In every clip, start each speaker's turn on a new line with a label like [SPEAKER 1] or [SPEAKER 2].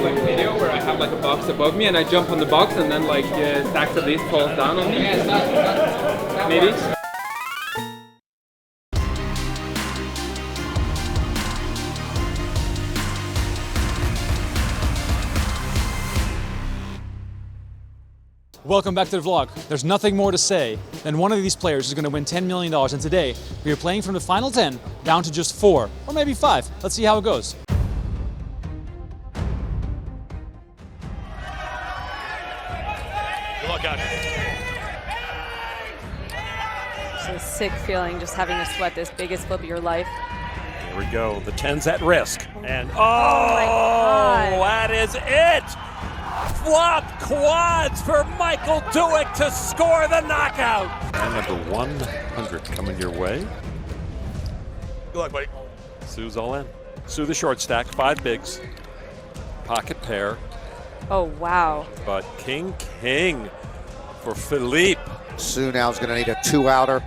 [SPEAKER 1] like video where I have like a box above me and I jump on the box and then like stacks of these falls down on me. Maybe.
[SPEAKER 2] Welcome back to the vlog. There's nothing more to say than one of these players is going to win $10 million, and today we are playing from the final 10 down to just 4, or maybe 5. Let's see how it goes.
[SPEAKER 3] Good luck, out.
[SPEAKER 4] It's a sick feeling just having to sweat this biggest flip of your life.
[SPEAKER 3] Here we go. The 10's at risk. And
[SPEAKER 4] my God.
[SPEAKER 3] That is it! Flop quads for Michael Dueck to score the knockout. And number 100 coming your way. Good luck, buddy. Sue's all in. Sue the short stack, 5 bigs. Pocket pair.
[SPEAKER 4] Oh, wow.
[SPEAKER 3] But king for Philippe.
[SPEAKER 5] Sue now is going to need a 2-outer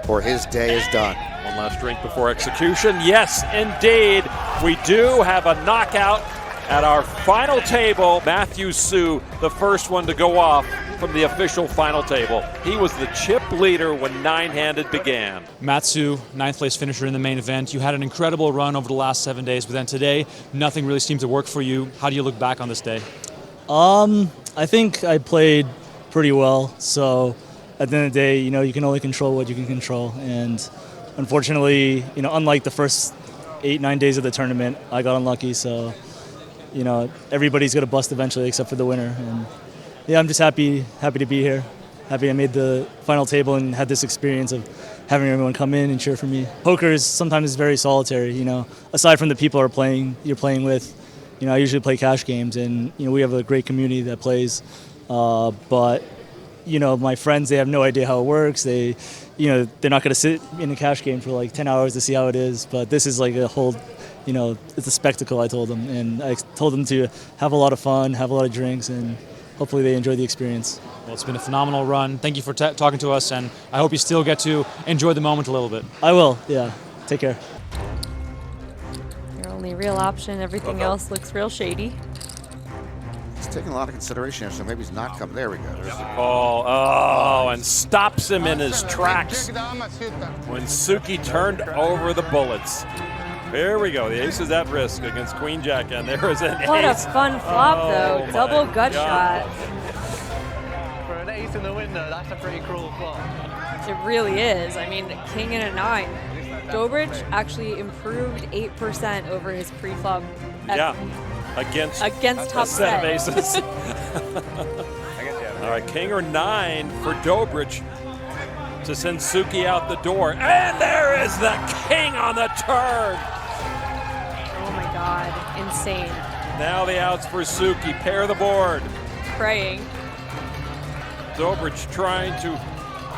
[SPEAKER 5] or his day is done.
[SPEAKER 3] One last drink before execution. Yes, indeed. We do have a knockout at our final table. Matthew Sue, the first one to go off from the official final table. He was the chip leader when 9-handed began.
[SPEAKER 2] Matt Sue, 9th place finisher in the main event. You had an incredible run over the last 7 days, but then today, nothing really seemed to work for you. How do you look back on this day?
[SPEAKER 6] I think I played pretty well. So at the end of the day, you can only control what you can control. And unfortunately, unlike the first 8-9 days of the tournament, I got unlucky. So, everybody's going to bust eventually except for the winner. And yeah, I'm just happy to be here. Happy I made the final table and had this experience of having everyone come in and cheer for me. Poker is sometimes very solitary, aside from the people you're playing with. I usually play cash games, and we have a great community that plays. But my friends, they have no idea how it works. They're not going to sit in a cash game for like 10 hours to see how it is. But this is like a whole, it's a spectacle. I told them, and I told them to have a lot of fun, have a lot of drinks, and hopefully they enjoy the experience.
[SPEAKER 2] Well, it's been a phenomenal run. Thank you for talking to us, and I hope you still get to enjoy the moment a little bit.
[SPEAKER 6] I will. Yeah. Take care.
[SPEAKER 4] Your only real option. Everything else looks real shady.
[SPEAKER 5] He's taking a lot of consideration here, so maybe he's not coming. There we go.
[SPEAKER 3] There's the call. Oh, and stops him in his tracks when Suki turned over the bullets. Here we go. The ace is at risk against Queen Jack, and there is an ace.
[SPEAKER 4] What a fun flop, though. Double gut
[SPEAKER 3] God.
[SPEAKER 4] shot.
[SPEAKER 7] For an ace in the window, that's a pretty cruel flop.
[SPEAKER 4] It really is. I mean, king and a 9. Dobrich actually improved 8% over his pre-flop. Against top
[SPEAKER 3] a set of
[SPEAKER 4] set.
[SPEAKER 3] aces. All right, king or 9 for Dobrich to send Suki out the door. And there is the king on the turn.
[SPEAKER 4] Oh my God, insane.
[SPEAKER 3] Now the outs for Suki. Pair the board.
[SPEAKER 4] Praying.
[SPEAKER 3] Dobrich trying to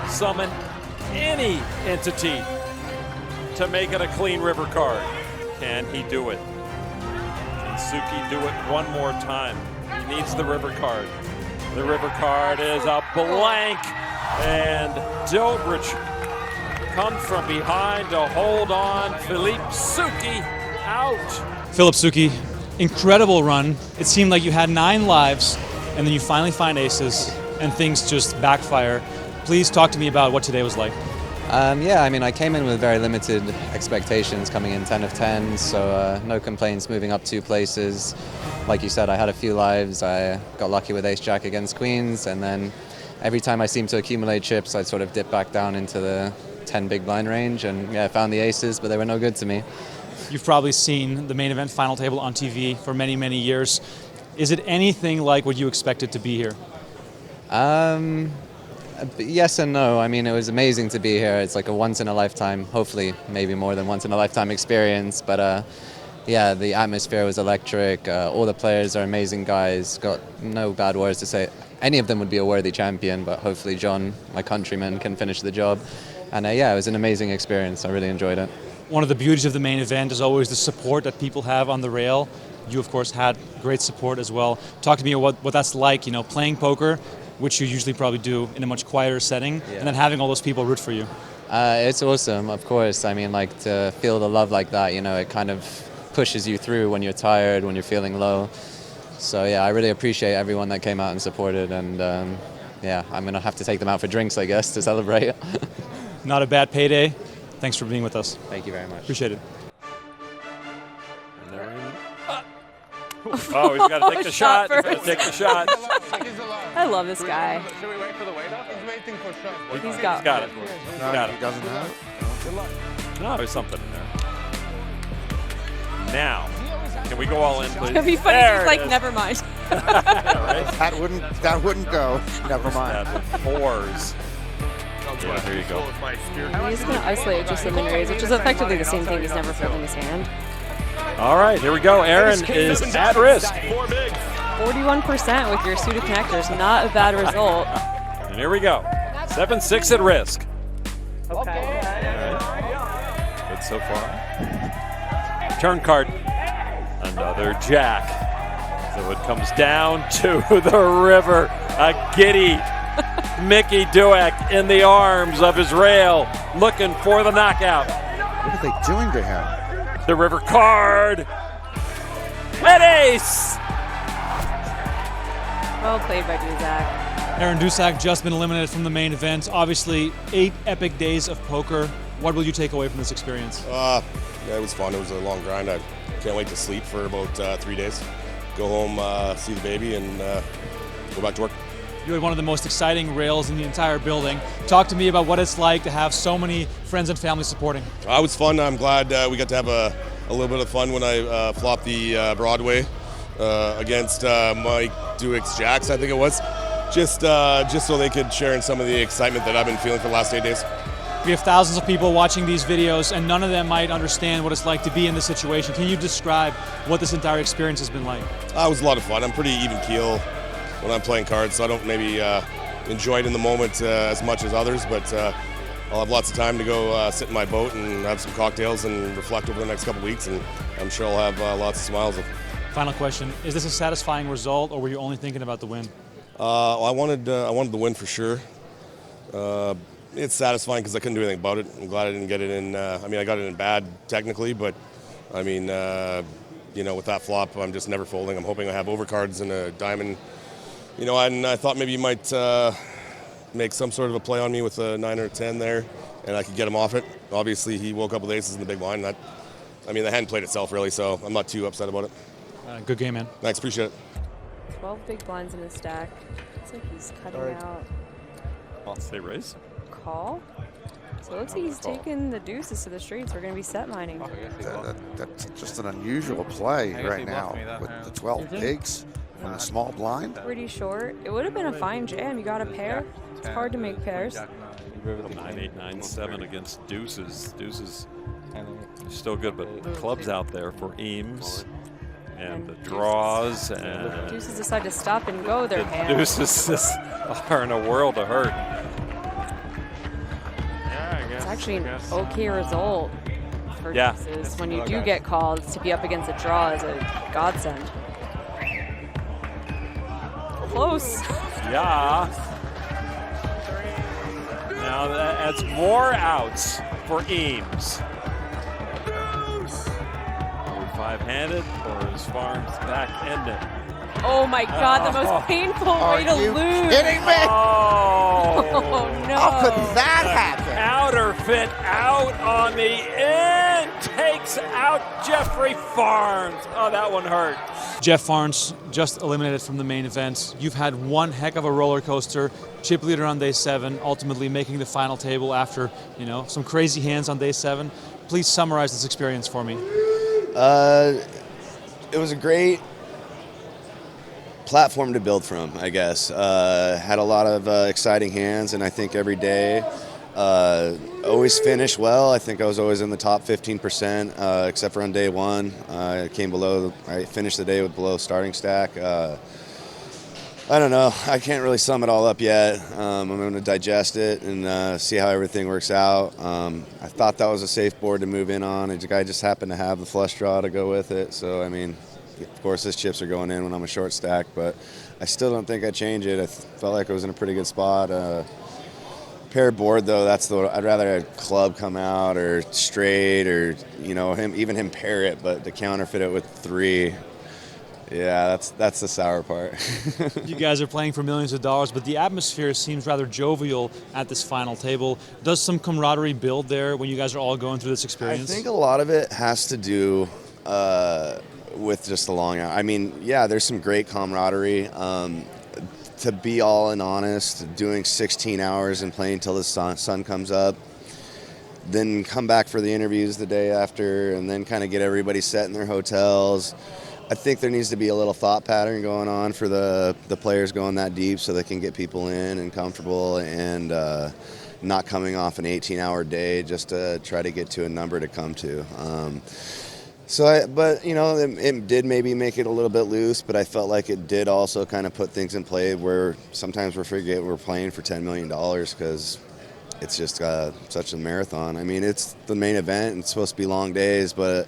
[SPEAKER 3] summon any entity to make it a clean river card. Can he do it? Can Suki do it one more time? He needs the river card. The river card is a blank, and Dobrich comes from behind to hold on. Philippe Suki out.
[SPEAKER 2] Philip Suki, incredible run. It seemed like you had 9 lives, and then you finally find aces, and things just backfire. Please talk to me about what today was like.
[SPEAKER 8] Yeah, I mean, I came in with very limited expectations, coming in 10 of 10, so no complaints moving up 2 places. Like you said, I had a few lives. I got lucky with ace-jack against queens, and then every time I seemed to accumulate chips, I'd sort of dip back down into the 10 big blind range, and yeah, I found the aces, but they were no good to me.
[SPEAKER 2] You've probably seen the main event final table on TV for many, many years. Is it anything like what you expected to be here?
[SPEAKER 8] Yes and no. I mean, it was amazing to be here. It's like a once-in-a-lifetime, hopefully maybe more than once-in-a-lifetime experience. But yeah, the atmosphere was electric. All the players are amazing guys. Got no bad words to say. Any of them would be a worthy champion, but hopefully John, my countryman, can finish the job. And yeah, it was an amazing experience. I really enjoyed it.
[SPEAKER 2] One of the beauties of the main event is always the support that people have on the rail. You, of course, had great support as well. Talk to me about what that's like, playing poker, which you usually probably do in a much quieter setting, and then having all those people root for you.
[SPEAKER 8] It's awesome, of course. I mean, like, to feel the love like that, it kind of pushes you through when you're tired, when you're feeling low. So yeah, I really appreciate everyone that came out and supported, and yeah, I'm gonna have to take them out for drinks, I guess, to celebrate.
[SPEAKER 2] Not a bad payday. Thanks for being with us.
[SPEAKER 8] Thank you very much.
[SPEAKER 2] Appreciate it.
[SPEAKER 3] And they're in. Oh, he's got to take the shot. He's got to take the shot.
[SPEAKER 4] I love this guy.
[SPEAKER 7] Should we wait for the wait-off? He's waiting for shots.
[SPEAKER 4] He's got
[SPEAKER 3] Got it.
[SPEAKER 5] No,
[SPEAKER 3] Got
[SPEAKER 5] he
[SPEAKER 3] it.
[SPEAKER 5] doesn't have it.
[SPEAKER 7] Good luck.
[SPEAKER 3] No, there's something in there. Now, can we go all in, please?
[SPEAKER 4] It'd be funny
[SPEAKER 3] There
[SPEAKER 4] if he's
[SPEAKER 3] it
[SPEAKER 4] like,
[SPEAKER 3] is.
[SPEAKER 4] never mind.
[SPEAKER 5] That wouldn't go. Never mind.
[SPEAKER 3] That fours. Yeah, here you go.
[SPEAKER 4] He's going to isolate just the min raise, which is effectively the same thing. He's never folding his hand.
[SPEAKER 3] All right, here we go. Aaron is at risk.
[SPEAKER 4] 41% with your suited connectors. Not a bad result.
[SPEAKER 3] And here we go. 7-6 at risk.
[SPEAKER 4] Okay.
[SPEAKER 3] Good so far. Turn card. Another jack. So it comes down to the river. A giddy Mickey Dueck in the arms of his rail, looking for the knockout.
[SPEAKER 5] What are they doing to him?
[SPEAKER 3] The river card. An ace.
[SPEAKER 4] Well played by Dusak.
[SPEAKER 2] Aaron Dusak just been eliminated from the main event. Obviously, 8 epic days of poker. What will you take away from this experience?
[SPEAKER 9] Yeah, it was fun. It was a long grind. I can't wait to sleep for about 3 days. Go home, see the baby, and go back to work.
[SPEAKER 2] You had one of the most exciting rails in the entire building. Talk to me about what it's like to have so many friends and family supporting.
[SPEAKER 9] It was fun. I'm glad we got to have a little bit of fun when I flopped the Broadway against Mike Dueck's Jacks, I think it was. Just so they could share in some of the excitement that I've been feeling for the last 8 days.
[SPEAKER 2] We have thousands of people watching these videos, and none of them might understand what it's like to be in this situation. Can you describe what this entire experience has been like?
[SPEAKER 9] It was a lot of fun. I'm pretty even keel when I'm playing cards, so I don't maybe enjoy it in the moment as much as others, but I'll have lots of time to go sit in my boat and have some cocktails and reflect over the next couple weeks, and I'm sure I'll have lots of smiles.
[SPEAKER 2] Final question, is this a satisfying result, or were you only thinking about the win?
[SPEAKER 9] I wanted the win for sure. It's satisfying because I couldn't do anything about it. I'm glad I didn't get it in. I got it in bad technically, but I mean, with that flop, I'm just never folding. I'm hoping I have overcards and a diamond. And I thought maybe you might make some sort of a play on me with a 9 or a 10 there, and I could get him off it. Obviously, he woke up with aces in the big blind. The hand played itself really, so I'm not too upset about it.
[SPEAKER 2] Good game, man.
[SPEAKER 9] Thanks, appreciate it.
[SPEAKER 4] 12 big blinds in his stack. Looks like he's cutting out.
[SPEAKER 3] I'll say raise.
[SPEAKER 4] Call. So it looks like he's taking the deuces to the streets. We're going to be set mining.
[SPEAKER 5] That's just an unusual play right now with the 12 bigs and a small blind.
[SPEAKER 4] Pretty short. It would have been a fine jam. You got a pair. It's hard to make pairs.
[SPEAKER 3] 9-8, 9-7 against deuces. Deuces still good, but clubs out there for Eames. And the draws. And
[SPEAKER 4] deuces decide to stop and go their hand.
[SPEAKER 3] Deuces are in a world of hurt.
[SPEAKER 4] It's actually an okay result for deuces. When you do get called, to be up against a draw is a godsend. Close.
[SPEAKER 3] Yeah. Now that adds more outs for Eames. Five-handed, or is Farms back-ended?
[SPEAKER 4] Oh my God, the most painful way to lose.
[SPEAKER 5] Are you kidding me?
[SPEAKER 3] Oh,
[SPEAKER 4] no.
[SPEAKER 5] How could that happen?
[SPEAKER 3] Counterfeit out on the end. Takes out Jeffrey Farms. Oh, that one hurt.
[SPEAKER 2] Jeff Farnes just eliminated from the main event. You've had one heck of a roller coaster. Chip leader on day 7, ultimately making the final table after, some crazy hands on day 7. Please summarize this experience for me.
[SPEAKER 10] It was a great platform to build from, I guess. Had a lot of exciting hands, and I think every day always finished well. I think I was always in the top 15%, except for on day 1. I finished the day with below starting stack. I don't know. I can't really sum it all up yet. I'm going to digest it and see how everything works out. I thought that was a safe board to move in on. The guy just happened to have the flush draw to go with it. So, of course, his chips are going in when I'm a short stack, but I still don't think I'd change it. I felt like I was in a pretty good spot. Paired board, though, I'd rather a club come out or straight or, him pair it, but to counterfeit it with 3, Yeah, that's the sour part.
[SPEAKER 2] You guys are playing for millions of dollars, but the atmosphere seems rather jovial at this final table. Does some camaraderie build there when you guys are all going through this experience?
[SPEAKER 10] I think a lot of it has to do with just the long hour. I mean, yeah, there's some great camaraderie. To be all and honest, doing 16 hours and playing till the sun comes up, then come back for the interviews the day after, and then kind of get everybody set in their hotels. I think there needs to be a little thought pattern going on for the players going that deep so they can get people in and comfortable and not coming off an 18-hour day just to try to get to a number to come to. But you know, it did maybe make it a little bit loose, but I felt like it did also kind of put things in play where sometimes we forget we're playing for $10 million because it's just such a marathon. I mean, it's the main event and it's supposed to be long days, but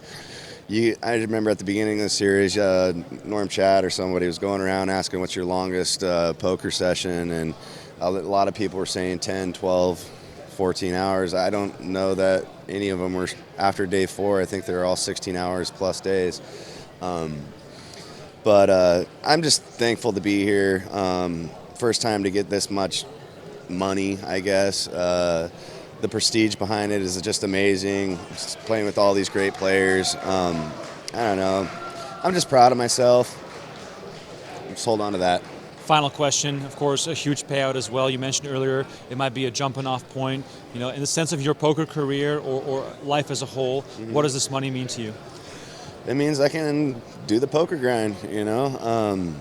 [SPEAKER 10] I remember at the beginning of the series, Norm Chad or somebody was going around asking what's your longest poker session, and a lot of people were saying 10, 12, 14 hours. I don't know that any of them were after day 4. I think they were all 16 hours plus days. But I'm just thankful to be here. First time to get this much money, I guess. The prestige behind it is just amazing. Just playing with all these great players. I don't know. I'm just proud of myself. Just hold on to that.
[SPEAKER 2] Final question, of course, a huge payout as well. You mentioned earlier it might be a jumping off point. You know, in the sense of your poker career or life as a whole, what does this money mean to you?
[SPEAKER 10] It means I can do the poker grind, you know.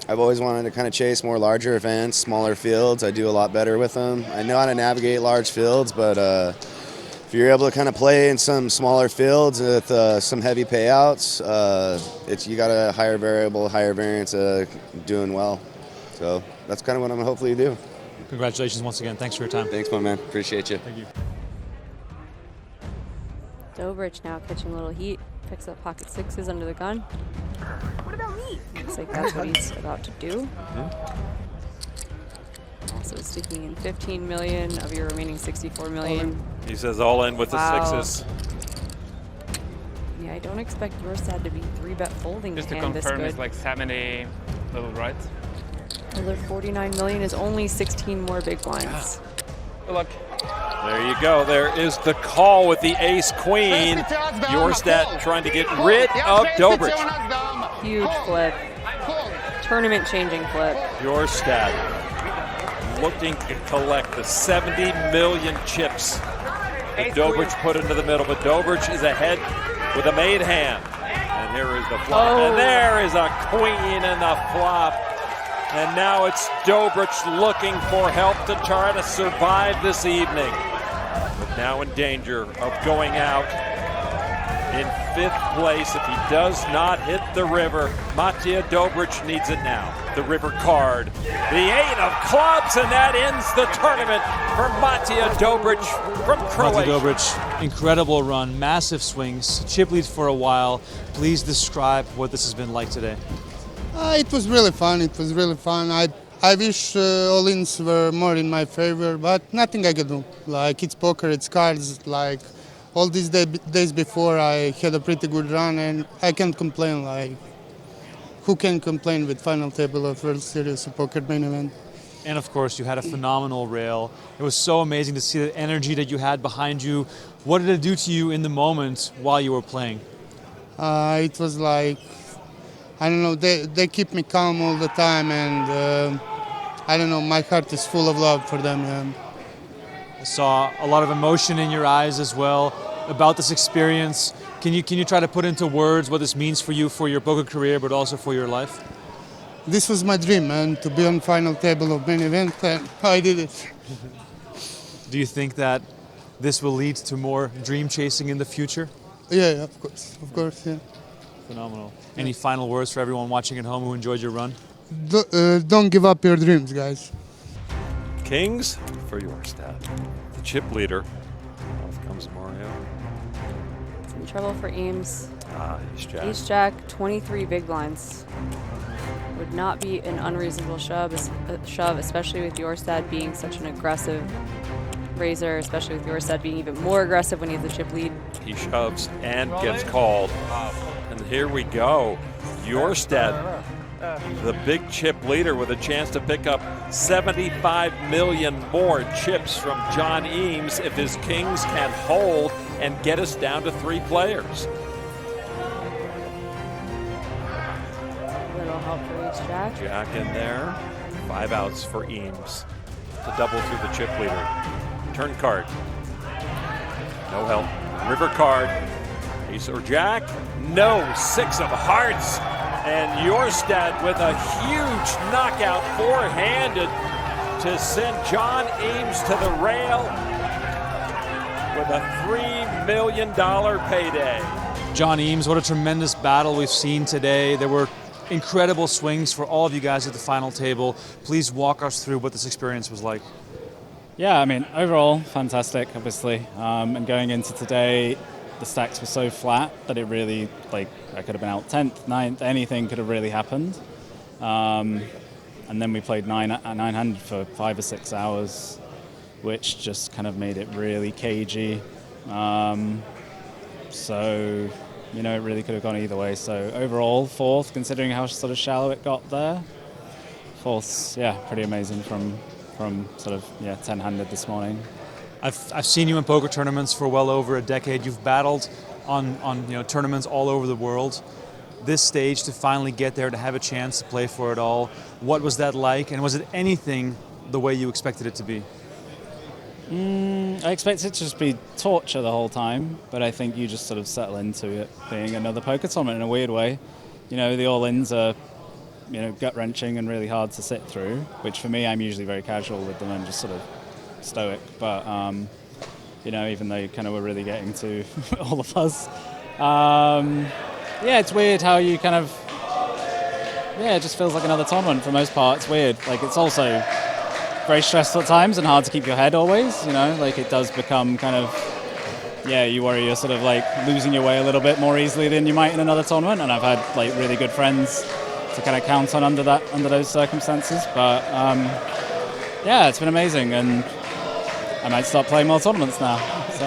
[SPEAKER 10] I've always wanted to kind of chase more larger events, smaller fields. I do a lot better with them. I know how to navigate large fields, but if you're able to kind of play in some smaller fields with some heavy payouts, you got a higher variable, higher variance doing well. So that's kind of what I'm hopefully do.
[SPEAKER 2] Congratulations once again. Thanks for your time.
[SPEAKER 10] Thanks, my man. Appreciate you.
[SPEAKER 2] Thank you.
[SPEAKER 4] Dobrich now catching a little heat. Picks up pocket sixes under the gun. What about me? Looks like that's what he's about to do. Also sticking in 15 million of your remaining 64 million.
[SPEAKER 3] He says all in with the sixes.
[SPEAKER 4] Yeah, I don't expect Jorstad to be 3-bet folding
[SPEAKER 1] Just
[SPEAKER 4] the
[SPEAKER 1] to
[SPEAKER 4] hand this
[SPEAKER 1] confirm,
[SPEAKER 4] good.
[SPEAKER 1] it's like 70 little right.
[SPEAKER 4] Another 49 million is only 16 more big blinds.
[SPEAKER 1] Good luck.
[SPEAKER 3] There you go. There is the call with the ace-queen. Jorstad trying to get rid of Dobrich.
[SPEAKER 4] Huge flip. Tournament-changing flip.
[SPEAKER 3] Jorstad looking to collect the 70 million chips that Dobrich put into the middle, but Dobrich is ahead with a made hand. And here is the flop. And there is a queen in the flop. And now it's Dobrich looking for help to try to survive this evening. But now in danger of going out in 5th place if he does not hit the river. Matija Dobrich needs it now. The river card, the 8 of clubs, and that ends the tournament for Matija Dobrich from Croatia.
[SPEAKER 2] Matija Dobrich, incredible run, massive swings, chip lead for a while. Please describe what this has been like today.
[SPEAKER 11] It was really fun. It was really fun. I wish all-ins were more in my favor, but nothing I can do. Like, it's poker, it's cards. Like, all these days before, I had a pretty good run, and I can't complain. Like, who can complain with final table of World Series of Poker Main Event?
[SPEAKER 2] And of course, you had a phenomenal rail. It was so amazing to see the energy that you had behind you. What did it do to you in the moment while you were playing?
[SPEAKER 11] It was like, I don't know, they keep me calm all the time, and I don't know, my heart is full of love for them. Yeah.
[SPEAKER 2] I saw a lot of emotion in your eyes as well about this experience. Can you try to put into words what this means for you, for your poker career, but also for your life?
[SPEAKER 11] This was my dream, man, to be on final table of main event, and I did it.
[SPEAKER 2] Do you think that this will lead to more dream chasing in the future?
[SPEAKER 11] Yeah, of course, yeah.
[SPEAKER 2] Phenomenal. Any final words for everyone watching at home who enjoyed your run?
[SPEAKER 11] Don't give up your dreams, guys.
[SPEAKER 3] Kings for Jorstad. The chip leader. Off comes Mario.
[SPEAKER 4] Some trouble for Eames.
[SPEAKER 3] Ace-Jack.
[SPEAKER 4] Ace-Jack, 23 big blinds. Would not be an unreasonable shove, especially with Jorstad being such an aggressive raiser, especially with Jorstad being even more aggressive when he has the chip lead.
[SPEAKER 3] He shoves and gets called. And here we go. Jorstad, the big chip leader, with a chance to pick up 75 million more chips from John Eames if his kings can hold and get us down to 3 players.
[SPEAKER 4] Little help for ace jack.
[SPEAKER 3] Jack in there. 5 outs for Eames to double through the chip leader. Turn card. No help. River card. Ace or jack? No. 6 of hearts. And Jorstad with a huge knockout four-handed to send John Eames to the rail with a $3 million payday.
[SPEAKER 2] John Eames, what a tremendous battle we've seen today. There were incredible swings for all of you guys at the final table. Please walk us through what this experience was like.
[SPEAKER 12] Yeah, I mean, overall, fantastic, obviously. And going into today, the stacks were so flat that it really, like, I could have been out 10th, 9th, anything could have really happened. And then we played 900 for 5 or 6 hours, which just kind of made it really cagey. So, you know, it really could have gone either way. So overall, 4th, considering how sort of shallow it got there. 4th's, yeah, pretty amazing from sort of, 10-handed this morning.
[SPEAKER 2] I've seen you in poker tournaments for well over a decade. You've battled on tournaments all over the world. This stage, to finally get there, to have a chance to play for it all, what was that like? And was it anything the way you expected it to be?
[SPEAKER 12] I expected it to just be torture the whole time, but I think you just sort of settle into it being another poker tournament in a weird way. You know, the all-ins are, gut-wrenching and really hard to sit through, which for me, I'm usually very casual with them and just sort of stoic. But, even though you kind of were really getting to all of us. It's weird how you kind of, it just feels like another tournament for the most part. It's weird. Like, it's also very stressful at times and hard to keep your head always, like it does become kind of, you worry you're sort of like losing your way a little bit more easily than you might in another tournament. And I've had like really good friends to kind of count on under those circumstances. But it's been amazing, and I might start playing more tournaments now. So,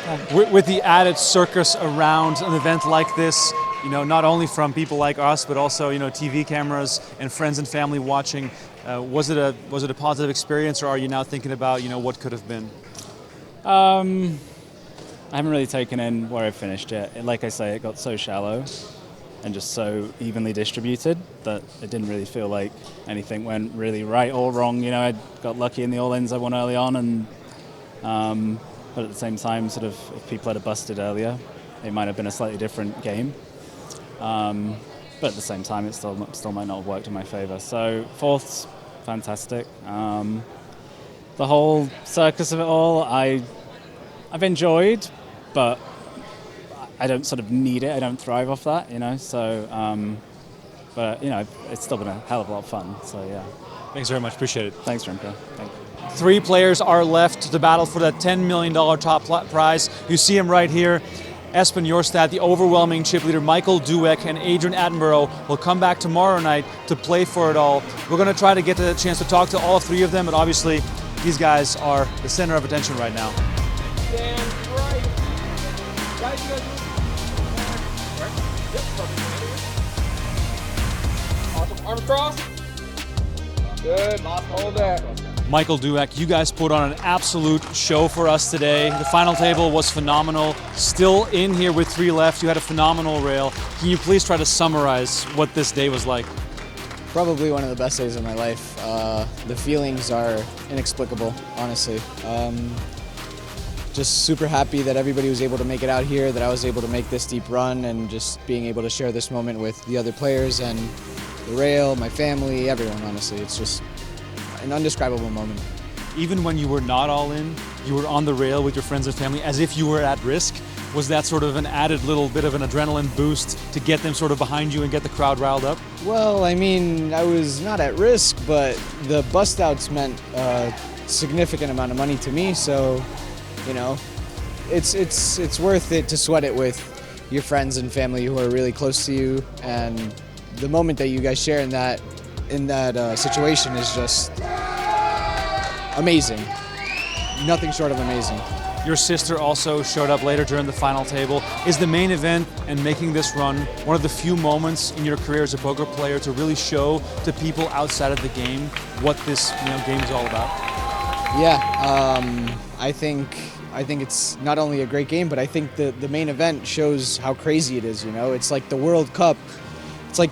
[SPEAKER 12] yeah.
[SPEAKER 2] With the added circus around an event like this, not only from people like us, but also, TV cameras and friends and family watching, was it a positive experience, or are you now thinking about, what could have been?
[SPEAKER 12] I haven't really taken in where I finished yet. Like I say, it got so shallow and just so evenly distributed that it didn't really feel like anything went really right or wrong. I got lucky in the all-ins I won early on, and but at the same time, sort of, if people had busted earlier, it might have been a slightly different game. But at the same time, it still might not have worked in my favor. So 4th's fantastic. The whole circus of it all, I've enjoyed, but I don't sort of need it. I don't thrive off that, So, but it's still been a hell of a lot of fun. So yeah.
[SPEAKER 2] Thanks very much. Appreciate it.
[SPEAKER 12] Thanks, Remko. Thank you.
[SPEAKER 2] 3 players are left to battle for that $10 million top prize. You see him right here. Espen Jorstad, the overwhelming chip leader, Michael Dueck, and Adrian Attenborough will come back tomorrow night to play for it all. We're going to try to get the chance to talk to all 3 of them, but obviously these guys are the center of attention right now.
[SPEAKER 1] Stand right. Guys, you guys awesome. Arm across. Good. Hold that.
[SPEAKER 2] Michael Dueck, you guys put on an absolute show for us today. The final table was phenomenal. Still in here with 3 left. You had a phenomenal rail. Can you please try to summarize what this day was like?
[SPEAKER 13] Probably one of the best days of my life. The feelings are inexplicable, honestly. Just super happy that everybody was able to make it out here, that I was able to make this deep run, and just being able to share this moment with the other players and the rail, my family, everyone, honestly. It's just an indescribable moment.
[SPEAKER 2] Even when you were not all in, you were on the rail with your friends and family as if you were at risk. Was that sort of an added little bit of an adrenaline boost to get them sort of behind you and get the crowd riled up?
[SPEAKER 13] Well, I mean, I was not at risk, but the bust outs meant a significant amount of money to me, so, it's worth it to sweat it with your friends and family who are really close to you, and the moment that you guys share in that situation is just amazing. Nothing short of amazing.
[SPEAKER 2] Your sister also showed up later during the final table. Is the main event and making this run one of the few moments in your career as a poker player to really show to people outside of the game what this game is all about?
[SPEAKER 13] Yeah, I think it's not only a great game, but I think the main event shows how crazy it is. It's like the World Cup.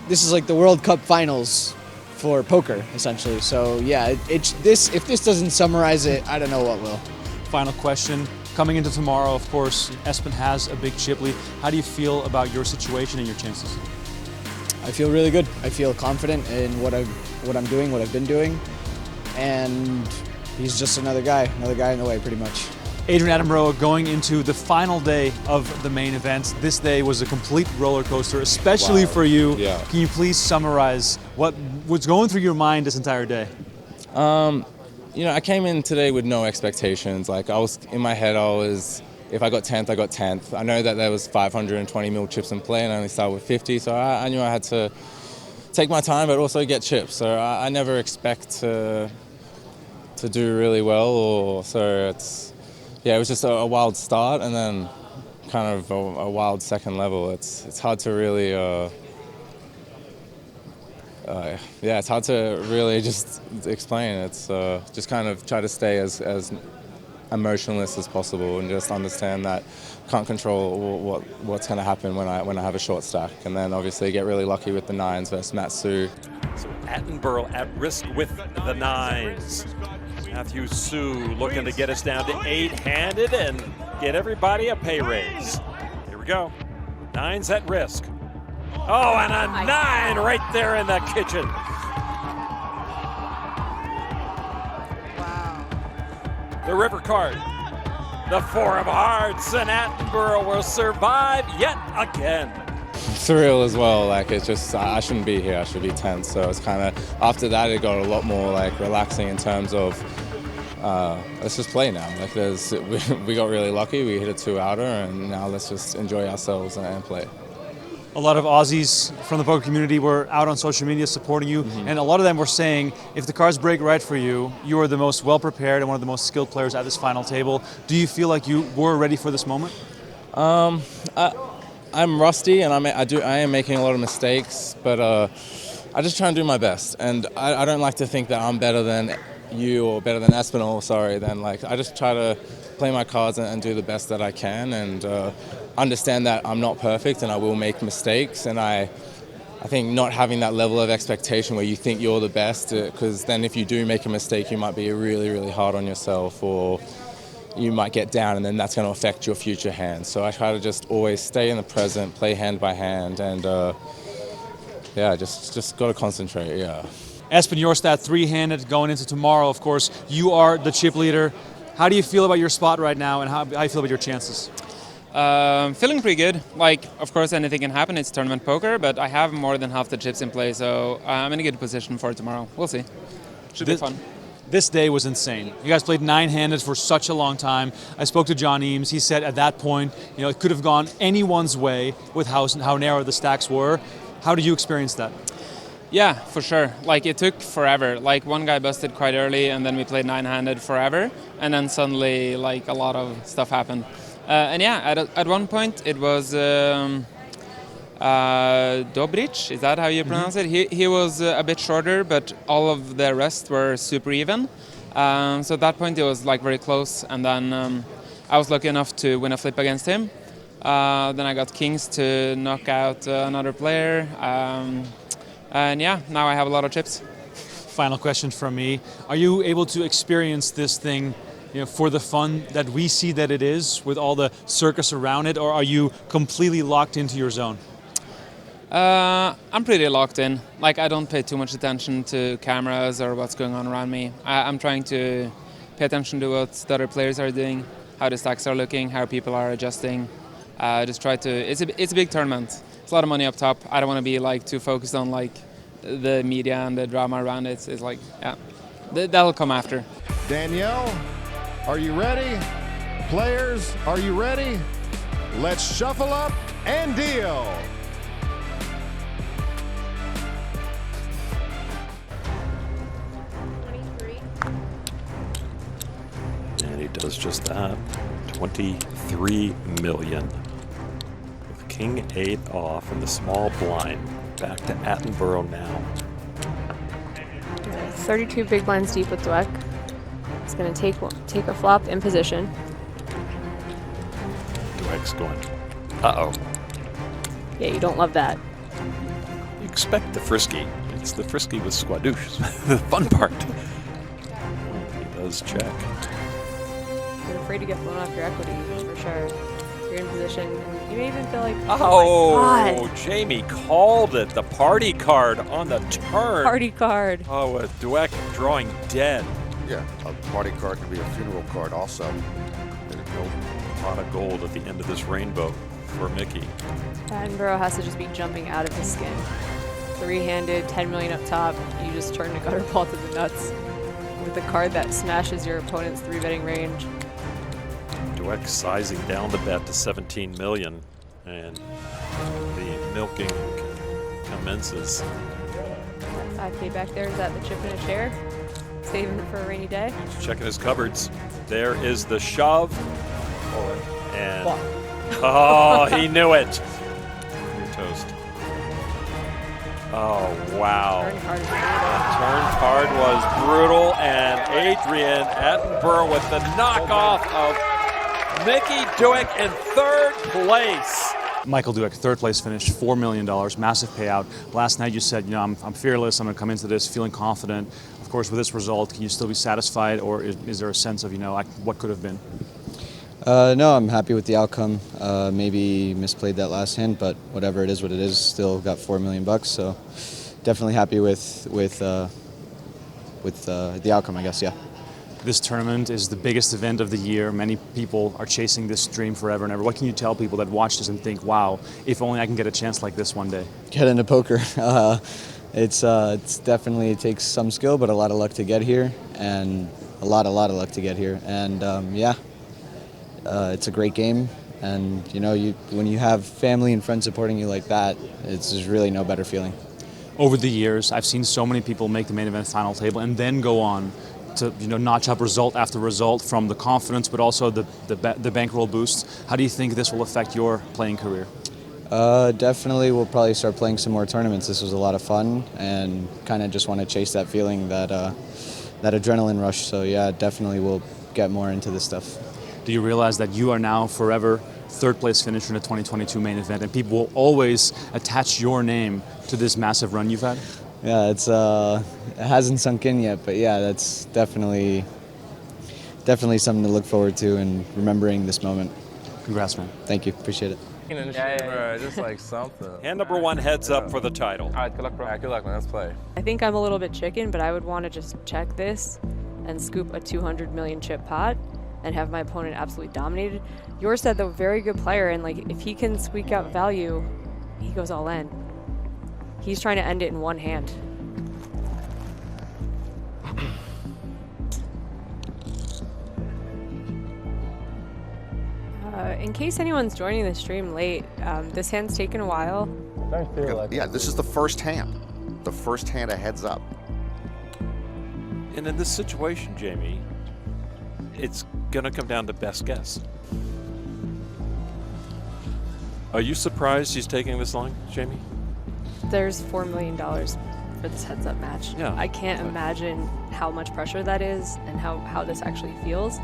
[SPEAKER 13] This is like the World Cup finals for poker, essentially. So yeah, if this doesn't summarize it, I don't know what will.
[SPEAKER 2] Final question. Coming into tomorrow, of course, Espen has a big chip lead. How do you feel about your situation and your chances?
[SPEAKER 13] I feel really good. I feel confident in what I'm doing, what I've been doing, and he's just another guy in the way, pretty much.
[SPEAKER 2] Adrian Attenborough going into the final day of the main event. This day was a complete roller coaster, especially for you.
[SPEAKER 14] Yeah.
[SPEAKER 2] Can you please summarize what was going through your mind this entire day?
[SPEAKER 14] I came in today with no expectations. Like, in my head, if I got 10th, I got 10th. I know that there was 520 mil chips in play and I only started with 50, so I knew I had to take my time but also get chips. So I never expect to do really well, it was just a wild start and then kind of a wild second level. It's hard to really it's hard to really just explain. It's just kind of try to stay as emotionless as possible and just understand that can't control what's going to happen when I have a short stack, and then obviously get really lucky with the 9s versus Matsu.
[SPEAKER 3] So Attenborough at risk with the 9s. Matthew Su looking to get us down to 8-handed and get everybody a pay raise. Here we go. 9s at risk. Oh, and a 9 right there in the kitchen.
[SPEAKER 4] Wow.
[SPEAKER 3] The river card. The 4 of hearts, and Attenborough will survive yet again.
[SPEAKER 14] Surreal as well. Like, it's just I shouldn't be here. I should be tense. So it's kind of after that it got a lot more like relaxing in terms of let's just play now. Like we got really lucky. We hit a 2-outer, and now let's just enjoy ourselves and play.
[SPEAKER 2] A lot of Aussies from the poker community were out on social media supporting you, and a lot of them were saying, if the cards break right for you, you are the most well-prepared and one of the most skilled players at this final table. Do you feel like you were ready for this moment?
[SPEAKER 14] I'm rusty, and I am making a lot of mistakes, but I just try and do my best. And I don't like to think that I'm better than you or better than Espen, I just try to play my cards and do the best that I can, and understand that I'm not perfect and I will make mistakes. And I think not having that level of expectation where you think you're the best, because then if you do make a mistake, you might be really, really hard on yourself, or you might get down, and then that's going to affect your future hands. So I try to just always stay in the present, play hand by hand, and just got to concentrate. Yeah.
[SPEAKER 2] Espen Jorstad, 3-handed going into tomorrow. Of course, you are the chip leader. How do you feel about your spot right now, and how do you feel about your chances?
[SPEAKER 15] Feeling pretty good. Like, of course, anything can happen. It's tournament poker, but I have more than half the chips in play, so I'm in a good position for tomorrow. We'll see. Should be fun.
[SPEAKER 2] This day was insane. You guys played 9-handed for such a long time. I spoke to John Eames. He said at that point, it could have gone anyone's way with how narrow the stacks were. How did you experience that?
[SPEAKER 15] Yeah, for sure. Like, it took forever. Like, one guy busted quite early, and then we played 9-handed forever, and then suddenly, like, a lot of stuff happened. And yeah, at one point it was Dobric, is that how you pronounce it? He was a bit shorter, but all of the rest were super even. So at that point it was like very close, and then I was lucky enough to win a flip against him. Then I got kings to knock out another player, and yeah, now I have a lot of chips.
[SPEAKER 2] Final question from me. Are you able to experience this thing for the fun that we see that it is, with all the circus around it, or are you completely locked into your zone?
[SPEAKER 15] I'm pretty locked in. Like, I don't pay too much attention to cameras or what's going on around me. I'm trying to pay attention to what the other players are doing, how the stacks are looking, how people are adjusting. Just try to. It's a big tournament. It's a lot of money up top. I don't want to be like too focused on like the media and the drama around it. It's like, yeah, that'll come after.
[SPEAKER 16] Danielle, are you ready? Players, are you ready? Let's shuffle up and deal.
[SPEAKER 3] And he does just that. 23 million. With King 8 off and the small blind. Back to Attenborough now.
[SPEAKER 4] 32 big blinds deep with Dweck. He's going to take a flop in position.
[SPEAKER 3] Dweck's going, uh-oh.
[SPEAKER 4] Yeah, you don't love that.
[SPEAKER 3] You expect the frisky. It's the frisky with Squadouche. The fun part. He does check.
[SPEAKER 4] You're afraid to get blown off your equity, for sure. You're in position, and you may even feel like,
[SPEAKER 3] oh
[SPEAKER 4] my God.
[SPEAKER 3] Jamie called it. The party card on the turn.
[SPEAKER 4] Party card.
[SPEAKER 3] Oh, with Dweck drawing dead.
[SPEAKER 5] Yeah, a party card could be a funeral card also.
[SPEAKER 3] There's no pot of gold at the end of this rainbow for Mickey.
[SPEAKER 4] Attenborough has to just be jumping out of his skin. Three-handed, 10 million up top. You just turn the gutter ball to the nuts with a card that smashes your opponent's 3-betting range.
[SPEAKER 3] Dweck sizing down the bet to 17 million, and the milking commences.
[SPEAKER 4] 5K back there. Is that the chip in a chair? Saving it for a rainy day?
[SPEAKER 3] He's checking his cupboards. There is the shove. And oh, he knew it. You're toast. Oh, wow. Turn card was brutal, and Adrian Attenborough with the knockoff of Mickey Dweck in third place.
[SPEAKER 2] Michael Dweck, third place finish, $4 million, massive payout. Last night you said, you know, I'm fearless, I'm going to come into this feeling confident. Of course, with this result, can you still be satisfied, or is there a sense of, you know, what could have been?
[SPEAKER 13] No, I'm happy with the outcome. Maybe misplayed that last hand, but whatever it is, what it is. Still got $4 million, so definitely happy with the outcome, I guess. Yeah.
[SPEAKER 2] This tournament is the biggest event of the year. Many people are chasing this dream forever and ever. What can you tell people that watch this and think, wow, if only I can get a chance like this one day?
[SPEAKER 13] Get into poker. It's definitely, it takes some skill, but a lot of luck to get here, and a lot of luck to get here. And yeah, it's a great game. And you know, when you have family and friends supporting you like that, there's really no better feeling.
[SPEAKER 2] Over the years, I've seen so many people make the main event final table and then go on to, you know, notch up result after result from the confidence, but also the bankroll boost. How do you think this will affect your playing career?
[SPEAKER 13] Definitely, we'll probably start playing some more tournaments. This was a lot of fun, and kind of just want to chase that feeling, that adrenaline rush. So yeah, definitely we'll get more into this stuff.
[SPEAKER 2] Do you realize that you are now forever third place finisher in the 2022 main event, and people will always attach your name to this massive run you've had?
[SPEAKER 13] Yeah, it hasn't sunk in yet, but yeah, that's definitely something to look forward to and remembering this moment.
[SPEAKER 2] Congrats, man.
[SPEAKER 13] Thank you. Appreciate it.
[SPEAKER 14] Just like something.
[SPEAKER 3] Hand number one heads up for the title.
[SPEAKER 14] All right, good luck, bro. All right, good luck, man. Let's play.
[SPEAKER 4] I think I'm a little bit chicken, but I would want to just check this and scoop a 200 million chip pot and have my opponent absolutely dominated. Jorstad, though, very good player, and like if he can squeak out value, he goes all in. He's trying to end it in one hand. In case anyone's joining the stream late, this hand's taken a while.
[SPEAKER 5] Yeah, this is the first hand. The first hand, a heads up.
[SPEAKER 3] And in this situation, Jamie, it's going to come down to best guess. Are you surprised he's taking this long, Jamie?
[SPEAKER 4] There's $4 million for this heads-up match.
[SPEAKER 3] Yeah.
[SPEAKER 4] I can't imagine how much pressure that is and how this actually feels.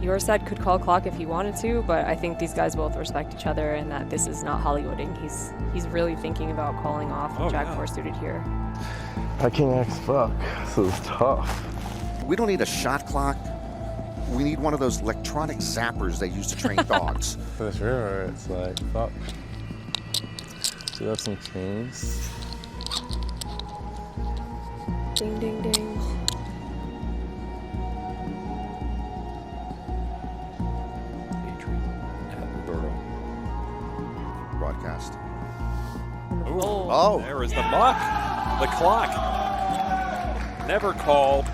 [SPEAKER 4] Jorstad could call clock if he wanted to, but I think these guys both respect each other and that this is not Hollywooding. He's really thinking about calling off Jack 4 suited here.
[SPEAKER 14] I can't X fuck. This is tough.
[SPEAKER 5] We don't need a shot clock. We need one of those electronic zappers they use to train dogs.
[SPEAKER 14] For this river, it's like, fuck. So that's some kings.
[SPEAKER 4] Ding, ding, ding.
[SPEAKER 5] Broadcast.
[SPEAKER 3] Ooh,
[SPEAKER 5] oh,
[SPEAKER 3] there is the muck. The clock. Never called.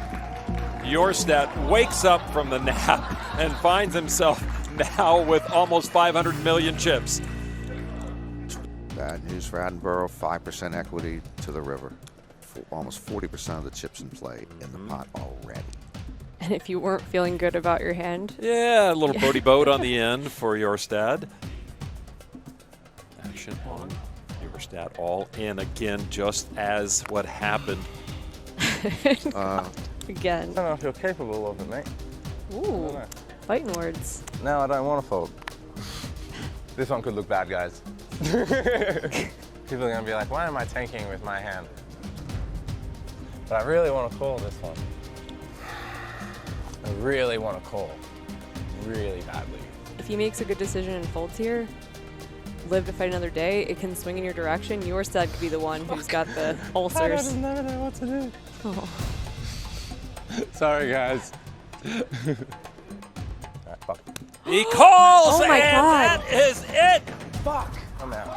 [SPEAKER 3] Jorstad wakes up from the nap and finds himself now with almost 500 million chips.
[SPEAKER 5] Bad news for Attenborough, 5% equity to the river. Almost 40% of the chips in play in the pot already.
[SPEAKER 4] And if you weren't feeling good about your hand.
[SPEAKER 3] Yeah, a little birdie boat on the end for Jorstad. Action on Jorstad, all in again, just as what happened.
[SPEAKER 4] Again.
[SPEAKER 14] I don't know if you're capable of it, mate.
[SPEAKER 4] Ooh, fighting words.
[SPEAKER 14] No, I don't want to fold. This one could look bad, guys. People are going to be like, why am I tanking with my hand? But I really want to call this one. I really want to call. Really badly.
[SPEAKER 4] If he makes a good decision and folds here, live to fight another day, it can swing in your direction. Jorstad could be the one who's got the ulcers.
[SPEAKER 14] I just never know what to do.
[SPEAKER 4] Oh.
[SPEAKER 14] Sorry, guys. Right, fuck.
[SPEAKER 3] He calls,
[SPEAKER 4] Oh my
[SPEAKER 3] and
[SPEAKER 4] God.
[SPEAKER 3] that is it.
[SPEAKER 14] Fuck. I'm out.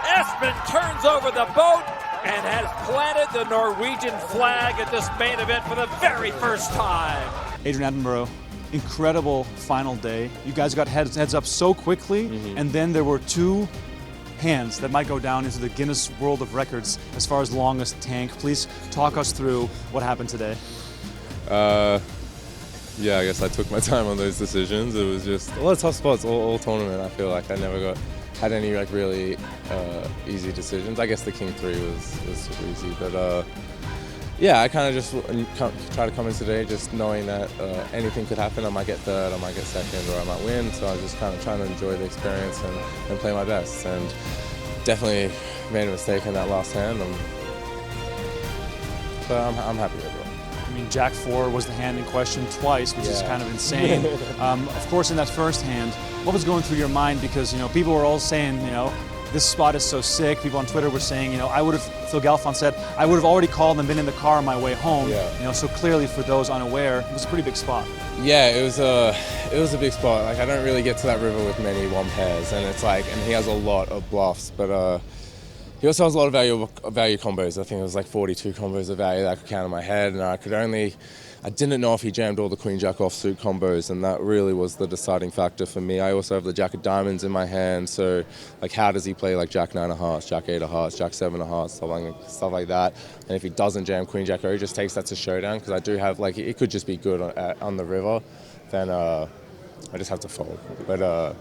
[SPEAKER 3] Espen turns over the boat and has planted the Norwegian flag at this main event for the very first time.
[SPEAKER 2] Adrian Attenborough, incredible final day. You guys got heads up so quickly, and then there were two hands that might go down into the Guinness World of Records as far as longest tank. Please talk us through what happened today.
[SPEAKER 17] Yeah, I guess I took my time on those decisions. It was just a lot of tough spots all tournament. I feel like I never had any like really easy decisions. I guess the King 3 was super easy, but yeah, I kind of just try to come in today just knowing that anything could happen. I might get third, I might get second, or I might win. So I was just kind of trying to enjoy the experience and play my best. And definitely made a mistake in that last hand. But I'm happy with it.
[SPEAKER 2] I mean, Jack 4 was the hand in question twice, which is kind of insane. Of course, in that first hand, what was going through your mind? Because, you know, people were all saying, you know, this spot is so sick. People on Twitter were saying, you know, Phil Galfond said, I would have already called and been in the car on my way home. You know, so clearly for those unaware, it was a pretty big spot.
[SPEAKER 17] Yeah, it was a big spot. Like, I don't really get to that river with many one pairs, and it's like, and he has a lot of bluffs, but he also has a lot of value combos. I think it was like 42 combos of value that I could count in my head, and I didn't know if he jammed all the Queen Jack offsuit combos, and that really was the deciding factor for me. I also have the Jack of Diamonds in my hand, so like how does he play like Jack 9 of Hearts, Jack 8 of Hearts, Jack 7 of Hearts, stuff like that. And if he doesn't jam Queen Jack, or he just takes that to showdown, because I do have like it could just be good on the river, then I just have to fold. But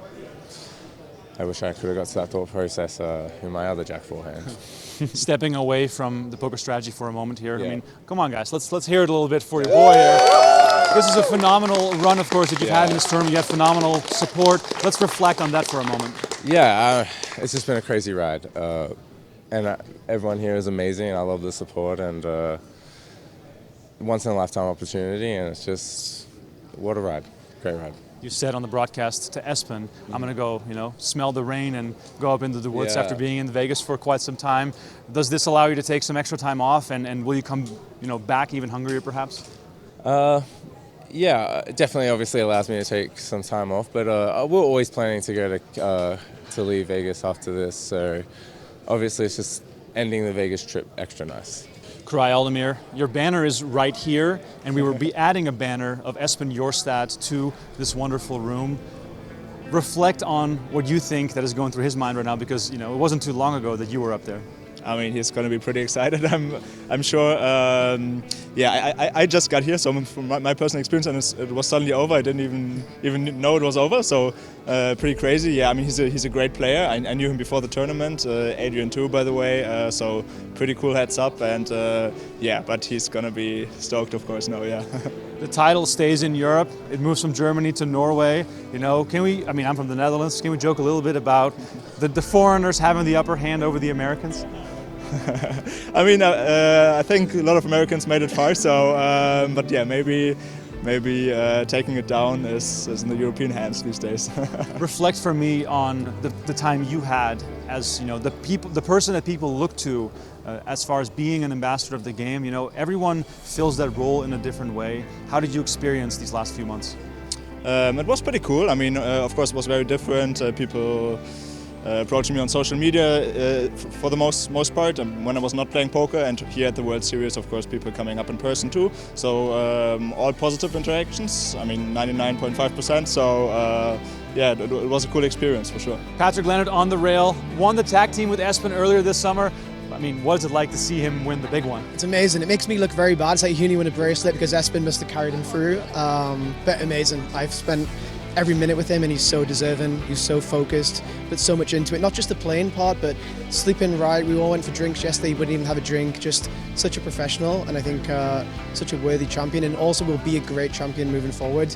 [SPEAKER 17] I wish I could have got to that thought process in my other Jack 4 hand.
[SPEAKER 2] Stepping away from the poker strategy for a moment here. I mean, come on, guys, let's hear it a little bit for your boy here. This is a phenomenal run, of course, that you've had in this tournament. You have phenomenal support. Let's reflect on that for a moment.
[SPEAKER 17] Yeah, it's just been a crazy ride, and everyone here is amazing. And I love the support, and once in a lifetime opportunity, and it's just what a ride, great ride.
[SPEAKER 2] You said on the broadcast to Espen, I'm going to go, you know, smell the rain and go up into the woods after being in Vegas for quite some time. Does this allow you to take some extra time off, and will you come, you know, back even hungrier perhaps?
[SPEAKER 17] Yeah, it definitely obviously allows me to take some time off, but we're always planning to go to leave Vegas after this, so obviously it's just ending the Vegas trip extra nice.
[SPEAKER 2] Karai Aldemir, your banner is right here, and we will be adding a banner of Espen Jorstad to this wonderful room. Reflect on what you think that is going through his mind right now, because you know it wasn't too long ago that you were up there.
[SPEAKER 6] I mean, he's going to be pretty excited, I'm sure. Yeah, I just got here, so from my personal experience, and it was suddenly over. I didn't even know it was over, so pretty crazy. Yeah, I mean, he's a great player. I knew him before the tournament, Adrian too, by the way, so pretty cool heads up, and yeah, but he's going to be stoked, of course, yeah.
[SPEAKER 2] The title stays in Europe. It moves from Germany to Norway. You know, I mean, I'm from the Netherlands. Can we joke a little bit about the foreigners having the upper hand over the Americans?
[SPEAKER 6] I mean, I think a lot of Americans made it far, so but yeah, maybe taking it down is in the European hands these days.
[SPEAKER 2] Reflect for me on the time you had as, you know, the person that people look to as far as being an ambassador of the game. You know, everyone fills that role in a different way. How did you experience these last few months?
[SPEAKER 6] It was pretty cool. I mean, of course, it was very different. People approaching me on social media for the most part, when I was not playing poker, and here at the World Series, of course, people coming up in person too. So all positive interactions. I mean, 99.5%. So yeah, it was a cool experience for sure.
[SPEAKER 2] Patrick Leonard on the rail, won the tag team with Espen earlier this summer. I mean, what is it like to see him win the big one?
[SPEAKER 18] It's amazing. It makes me look very bad. It's like he only won a bracelet because Espen must have carried him through. But amazing. I've spent every minute with him and he's so deserving. He's so focused, put so much into it. Not just the playing part, but sleeping right. We all went for drinks yesterday. He wouldn't even have a drink. Just such a professional, and I think such a worthy champion, and also will be a great champion moving forward.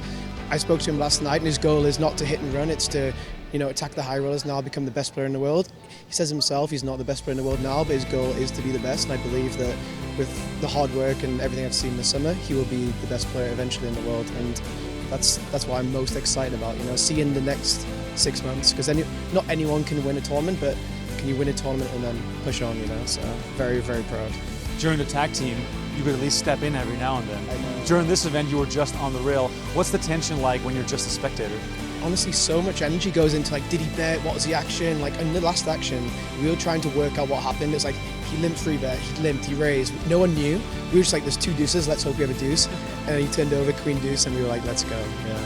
[SPEAKER 18] I spoke to him last night, and his goal is not to hit and run. It's to, attack the high rollers now, become the best player in the world. He says himself he's not the best player in the world now, but his goal is to be the best, and I believe that with the hard work and everything I've seen this summer, he will be the best player eventually in the world, and that's what I'm most excited about, seeing the next 6 months, because not anyone can win a tournament, but can you win a tournament and then push on, so very, very proud.
[SPEAKER 2] During the tag team, you could at least step in every now and then. During this event, you were just on the rail. What's the tension like when you're just a spectator?
[SPEAKER 18] Honestly, so much energy goes into did he bet, what was the action? In the last action, we were trying to work out what happened. It's he limped 3-bet, he limped, he raised. No one knew. We were just there's 2 deuces, let's hope we have a deuce. And then he turned over queen deuce and we were let's go. Yeah.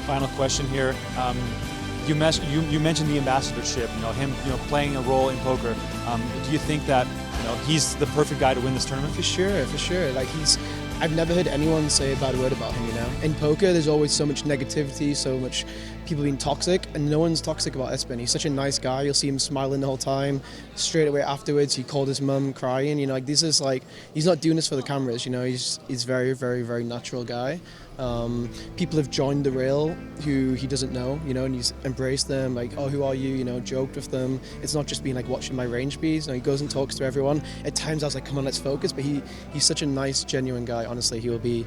[SPEAKER 2] Final question here. You mentioned the ambassadorship, him playing a role in poker. Do you think that he's the perfect guy to win this tournament?
[SPEAKER 18] For sure. I've never heard anyone say a bad word about him, In poker, there's always so much negativity, so much people being toxic, and no one's toxic about Espen. He's such a nice guy. You'll see him smiling the whole time. Straight away afterwards, he called his mum crying. This is he's not doing this for the cameras, He's very, very, very natural guy. People have joined the rail who he doesn't know, and he's embraced them, oh, who are you, joked with them. It's not just being watching my range bees. He goes and talks to everyone. At times I was come on, let's focus, but he's such a nice, genuine guy. Honestly, he will be.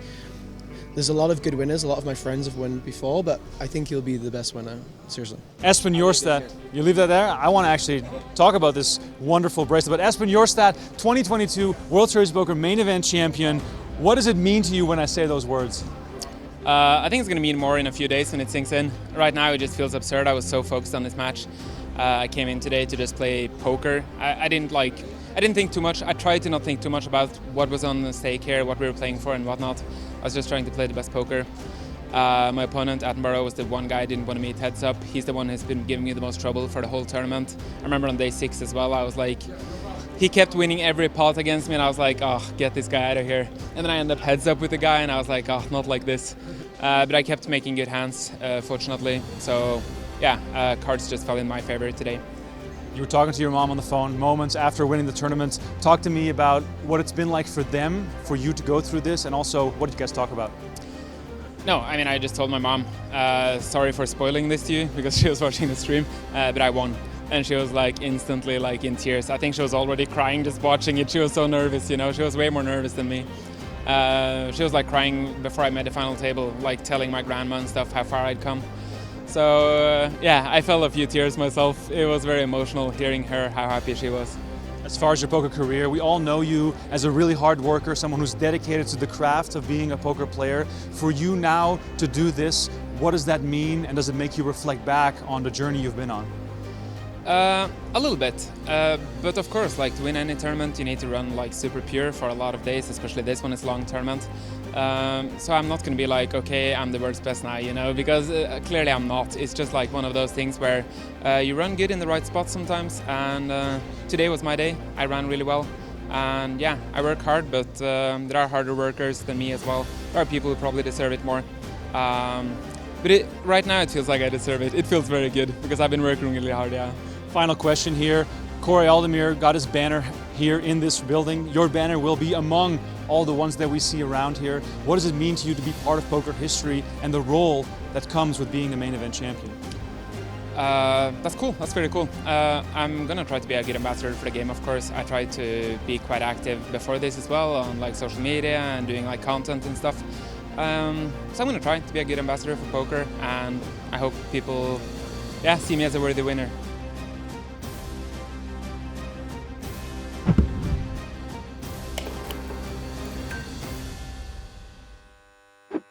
[SPEAKER 18] There's a lot of good winners. A lot of my friends have won before, but I think he'll be the best winner. Seriously.
[SPEAKER 2] Espen Jorstad, you leave that there? I want to actually talk about this wonderful bracelet. But Espen Jorstad, 2022 World Series Poker Main Event champion. What does it mean to you when I say those words?
[SPEAKER 15] I think it's going to mean more in a few days when it sinks in. Right now it just feels absurd. I was so focused on this match. I came in today to just play poker. I didn't think too much. I tried to not think too much about what was on the stake here, what we were playing for and whatnot. I was just trying to play the best poker. My opponent, Attenborough, was the one guy I didn't want to meet heads up. He's the one who's been giving me the most trouble for the whole tournament. I remember on day 6 as well, I was he kept winning every pot against me and I was oh, get this guy out of here. And then I ended up heads up with the guy and I was oh, not like this. But I kept making good hands, fortunately. So yeah, cards just fell in my favor today.
[SPEAKER 2] You were talking to your mom on the phone moments after winning the tournament. Talk to me about what it's been like for them, for you to go through this, and also what did you guys talk about?
[SPEAKER 15] No, I just told my mom, sorry for spoiling this to you, because she was watching the stream, but I won. And she was instantly in tears. I think she was already crying just watching it. She was so nervous, She was way more nervous than me. She was crying before I made the final table, telling my grandma and stuff how far I'd come. So yeah, I felt a few tears myself. It was very emotional hearing her, how happy she was.
[SPEAKER 2] As far as your poker career, we all know you as a really hard worker, someone who's dedicated to the craft of being a poker player. For you now to do this, what does that mean, and does it make you reflect back on the journey you've been on?
[SPEAKER 15] A little bit, but of course, to win any tournament, you need to run super pure for a lot of days, especially this one is a long tournament. So I'm not going to be okay, I'm the world's best now, because clearly I'm not. It's just one of those things where you run good in the right spot sometimes, and today was my day. I ran really well, and yeah, I work hard, but there are harder workers than me as well. There are people who probably deserve it more. But right now it feels like I deserve it. It feels very good, because I've been working really hard, yeah.
[SPEAKER 2] Final question here. Corey Aldemir got his banner here in this building. Your banner will be among all the ones that we see around here. What does it mean to you to be part of poker history and the role that comes with being the main event champion?
[SPEAKER 15] That's cool. That's very cool. I'm gonna try to be a good ambassador for the game, of course. I tried to be quite active before this as well on social media and doing content and stuff. So I'm gonna try to be a good ambassador for poker, and I hope people see me as a worthy winner.